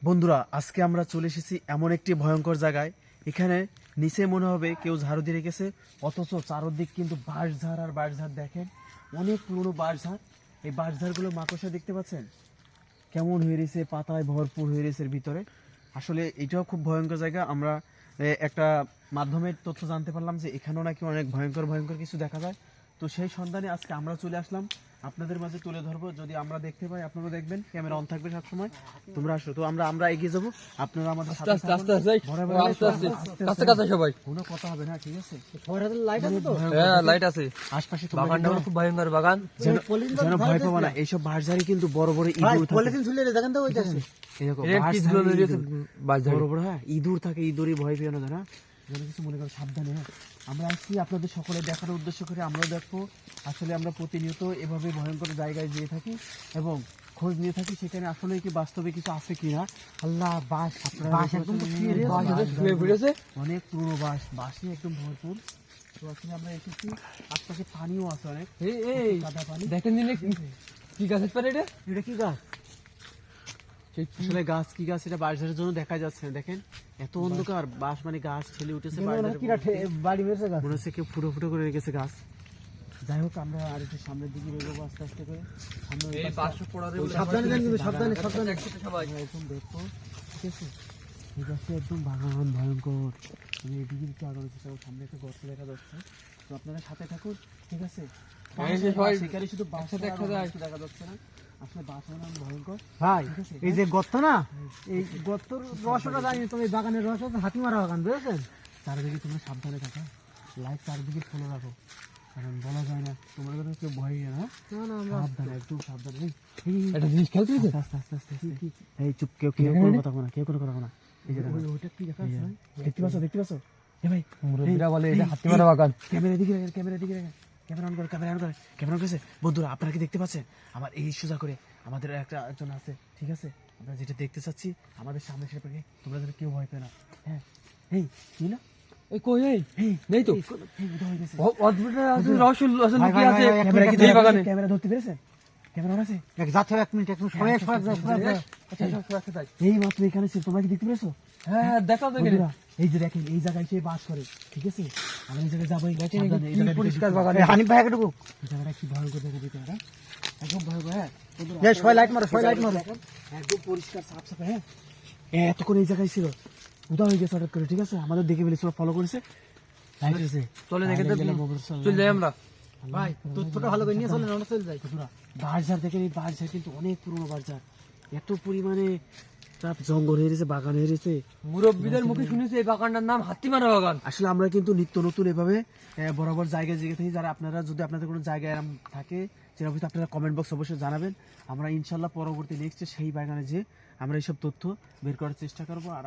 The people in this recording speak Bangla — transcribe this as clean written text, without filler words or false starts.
বন্ধুরা, আজকে আমরা চলে এসেছি এমন একটি ভয়ঙ্কর জায়গায়। এখানে নিচে মনে হবে কেউ ঝাড়ু দিয়ে রেখেছে, অথচ চারদিক কিন্তু বাঁশঝাড় আর বাঁশঝাড়। দেখেন, অনেক পুরনো বাঁশঝাড়। এই বাঁশঝাড়গুলো মাকড়সা দেখতে পাচ্ছেন কেমন হয়ে রয়েছে, পাতায় ভরপুর হয়ে রয়েছে ভিতরে। আসলে এটাও খুব ভয়ঙ্কর জায়গা। আমরা একটা মাধ্যমের তথ্য জানতে পারলাম যে এখানেও নাকি অনেক ভয়ঙ্কর ভয়ঙ্কর কিছু দেখা যায়। তো সেই সন্ধানে আজকে আমরা চলে আসলাম, আপনাদের মাঝে তুলে ধরবো। যদি আমরা দেখতে পাই আপনারা দেখবেন, ক্যামেরা অন থাকবে সবসময়। তোমরা আসো, তো আমরা এগিয়ে যাবো, আপনারা আমাদের সাথে আস্তে আস্তে সবাই কোনো কথা হবে না, ঠিক আছে? লাইট আছে তো? হ্যাঁ, লাইট আছে। আশপাশে বাগানটা খুব ভয়ঙ্কর বাগান, যেন ভয় পাবো না। এইসব বাঁশঝাড়ি কিন্তু বড় বড় ইঁদুর থাকে। বড় বড় ইঁদুর থাকে, ইঁদুরই ভয় পেয়ে না জানা, যেন কিছু মনে করো, সাবধানে। আমরা আসছি আপনাদের সকলে দেখার উদ্দেশ্য করে। আমরাও দেখবো। আসলে আমরা প্রতিনিয়ত এভাবে ভয়ঙ্কর জায়গায় যেয়ে থাকি এবং খোঁজ নিয়ে থাকি সেখানে আসলে কি বাস্তবে কিছু আছে কিনা। আল্লাহ, বাঁশ অনেক পুরনো বাঁশ, বাঁশে একদম ভরপুর। তো আসলে আমরা এসেছি, আশপাশে পানিও আছে অনেক, কাদা পানি। দেখেন কি গাছের পারে এটা? এটা কি গাছ? আসলে গাছ কি গাছ এটা বাঁশঝাড়ের জন্য দেখা যাচ্ছে না। দেখেন, এত অন্ধকার, বাঁশ মানে গাছ ঠেলে উঠেছে, মনে হচ্ছে কেউ ফুটো ফুটো করে রেখেছে গাছ। যাই হোক, আমরা আর একটু সামনের দিকে এগোবো আস্তে আস্তে করে। একদম দেখবো, ঠিক আছে? এই গাছটা একদম বাগান ভয়ঙ্কর। আমি এদিকে একটু আগানোর চেষ্টা করবো, সামনে একটা গর্ত দেখা যাচ্ছে। তো আপনারা সাথে থাকুন, ঠিক আছে? সেখানে শুধু বাসা দেখা যাচ্ছে না, আসলে বাসার নাম ভয়ঙ্কর। ভাই, এই যে গর্ত না, এই গর্তর রহস্যটা জানি, তবে বাগানের রহস্য হাতিমারা বাগান, বুঝেছেন? চারিদিকে তোমরা সাবধানে থাকো, লাইট চারিদিকে ফলো রাখো, কারণ বলা যায় না, তোমার কথা কেউ ভয় না। সাবধানে, একটু সাবধানে। একটা জিনিস খেলতে আস্তে আস্তে আস্তে আস্তে। এই চুপ, কেউ কোনো কথা বলো না, কেউ কোনো কথা বলো না। এই যে দেখতে পাচ্ছ, দেখতে পাচ্ছ? এ ভাই, মুরব্বীরা বলে এটা হাতিমারা বাগান। ক্যামেরা দিকে রাখেন, ক্যামেরা দিকে রাখেন, ক্যামেরা অন করে, ক্যামেরা অন করে, ক্যামেরা অন করেছে। বন্ধুরা, আপনারা কি দেখতে পাচ্ছেন? আমার এই সোজা করে আমাদের একজন আছে, ঠিক আছে? আমরা যেটা দেখতে চাচ্ছি আমাদের সামনে সেটা পেয়ে, তোমরা যেন কেউ ভয় পেয়ে না। হ্যাঁ, এই কি না, এই কই নেই তো, ক্যামেরা ধরতে পেরেছেন? ক্যামেরা আছে? এক মিনিট এই মাত্র এখানে ছিল, তোমরা কি দেখতে পেরেছো? হ্যাঁ, দেখা তো গেলে। এই যে দেখেন, এই জায়গায় সে বাস করে, ঠিক আছে? আমরা এই জায়গায় যাবো। পরিষ্কার বাগান, হানিফ ভাই একটু জায়গাটা কি ভয়ঙ্কর দেখা দিতে, একদম ভয়ঙ্কর। হ্যাঁ, লাইট মারো, একদম পরিষ্কার সাফ সাফ। হ্যাঁ, এতক্ষণ এই জায়গায় ছিল, উদা হয়ে গেছে হঠাৎ করে, ঠিক আছে? আমাদের দেখে ফেলেছিল, ফলো করেছে, লাইট আছে। চলে দেখে চলে যাই আমরা। ভাই, তথ্যটা ভালো করে নিয়ে চলেন, আমরা চলে যাই। বাঁশঝাড় দেখেন, এই বাঁশঝাড় কিন্তু অনেক পুরনো বাঁশঝাড়, এত পরিমাণে তার জঙ্গল হয়ে গেছে, বাগান হয়ে গেছে। মুরব্বীদের মুখে শুনেছি এই বাগানটার নাম হাতিমারা বাগান। আসলে আমরা কিন্তু নিত্য নতুন এভাবে বরাবর জায়গায় জেগে থাকি। যারা আপনারা, যদি আপনাদের কোনো জায়গায় এরকম থাকে, সেটা অবশ্যই আপনারা কমেন্ট বক্স অবশ্যই জানাবেন। আমরা ইনশাল্লাহ পরবর্তী নেক্সট সেই বাগানে যে আমরা এইসব তথ্য বের করার চেষ্টা করবো। আর